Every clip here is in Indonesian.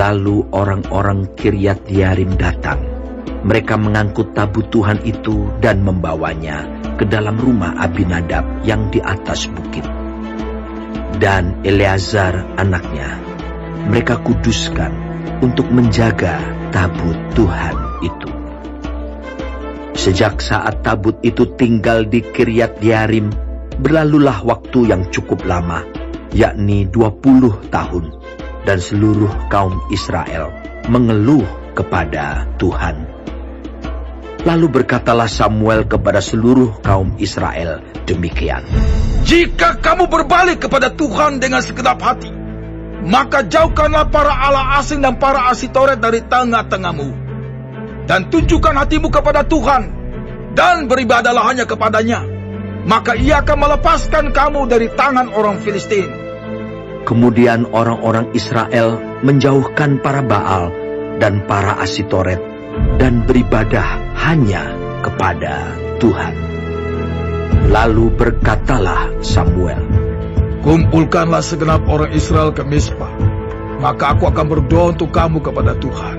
Lalu orang-orang Kiryat Yearim datang. Mereka mengangkut tabut Tuhan itu dan membawanya ke dalam rumah Abinadab yang di atas bukit. Dan Eleazar anaknya mereka kuduskan untuk menjaga tabut Tuhan itu. Sejak saat tabut itu tinggal di Kiryat Yearim, berlalulah waktu yang cukup lama, yakni 20 tahun, dan seluruh kaum Israel mengeluh kepada Tuhan. Lalu berkatalah Samuel kepada seluruh kaum Israel demikian. Jika kamu berbalik kepada Tuhan dengan segenap hati, maka jauhkanlah para allah asing dan para Asitoret dari tengah-tengahmu. Dan tunjukkan hatimu kepada Tuhan, dan beribadahlah hanya kepadanya. Maka ia akan melepaskan kamu dari tangan orang Filistin. Kemudian orang-orang Israel menjauhkan para Baal dan para Asitoret, dan beribadah hanya kepada Tuhan. Lalu berkatalah Samuel, kumpulkanlah segenap orang Israel ke Mispa, maka aku akan berdoa untuk kamu kepada Tuhan.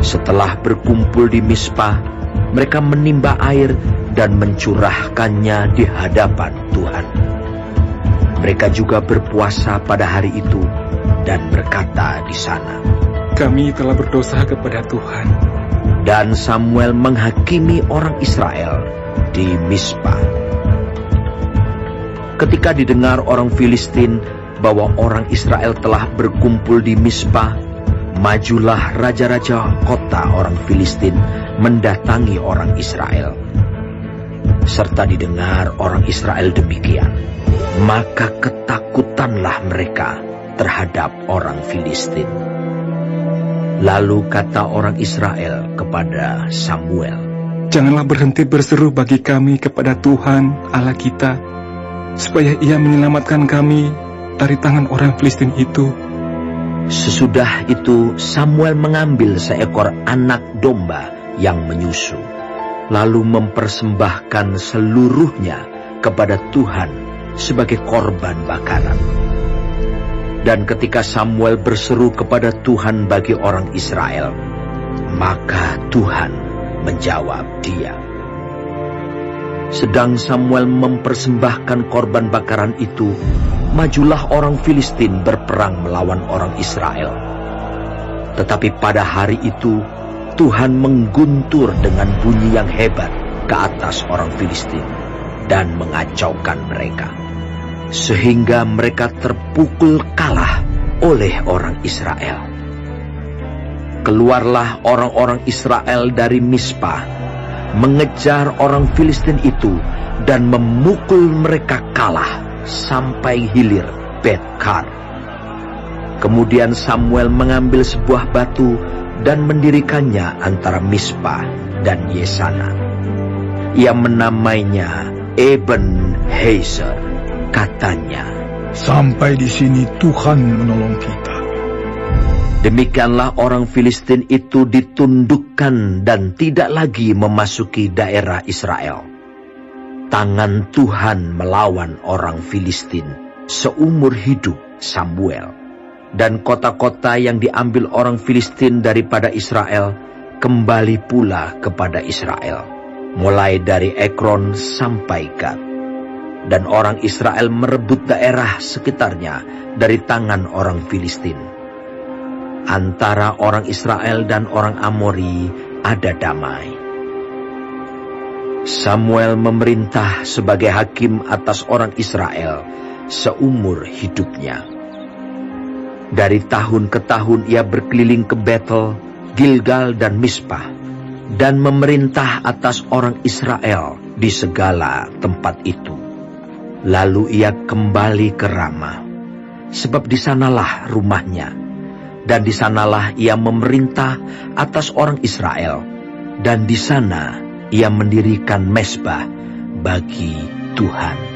Setelah berkumpul di Mispa, mereka menimba air dan mencurahkannya di hadapan Tuhan. Mereka juga berpuasa pada hari itu dan berkata di sana, kami telah berdosa kepada Tuhan. Dan Samuel menghakimi orang Israel di Mispa. Ketika didengar orang Filistin bahwa orang Israel telah berkumpul di Mispa, majulah raja-raja kota orang Filistin mendatangi orang Israel. Serta didengar orang Israel demikian, maka ketakutanlah mereka terhadap orang Filistin. Lalu kata orang Israel kepada Samuel, janganlah berhenti berseru bagi kami kepada Tuhan Allah kita, supaya ia menyelamatkan kami dari tangan orang Filistin itu. Sesudah itu Samuel mengambil seekor anak domba yang menyusu, lalu mempersembahkan seluruhnya kepada Tuhan sebagai korban bakaran. Dan ketika Samuel berseru kepada Tuhan bagi orang Israel, maka Tuhan menjawab dia. Sedang Samuel mempersembahkan korban bakaran itu, majulah orang Filistin berperang melawan orang Israel. Tetapi pada hari itu, Tuhan mengguntur dengan bunyi yang hebat ke atas orang Filistin dan mengacaukan mereka, sehingga mereka terpukul kalah oleh orang Israel. Keluarlah orang-orang Israel dari Mispa, mengejar orang Filistin itu dan memukul mereka kalah sampai hilir Bet-kar. Kemudian Samuel mengambil sebuah batu dan mendirikannya antara Mispa dan Yesana. Ia menamainya Eben Heiser. Katanya, sampai di sini Tuhan menolong kita. Demikianlah orang Filistin itu ditundukkan dan tidak lagi memasuki daerah Israel. Tangan Tuhan melawan orang Filistin seumur hidup Samuel. Dan kota-kota yang diambil orang Filistin daripada Israel kembali pula kepada Israel, mulai dari Ekron sampai Gat. Dan orang Israel merebut daerah sekitarnya dari tangan orang Filistin. Antara orang Israel dan orang Amori ada damai. Samuel memerintah sebagai hakim atas orang Israel seumur hidupnya. Dari tahun ke tahun ia berkeliling ke Betel, Gilgal dan Mispa, dan memerintah atas orang Israel di segala tempat itu. Lalu ia kembali ke Rama, sebab di sanalah rumahnya, dan di sanalah ia memerintah atas orang Israel, dan di sana ia mendirikan mezbah bagi Tuhan.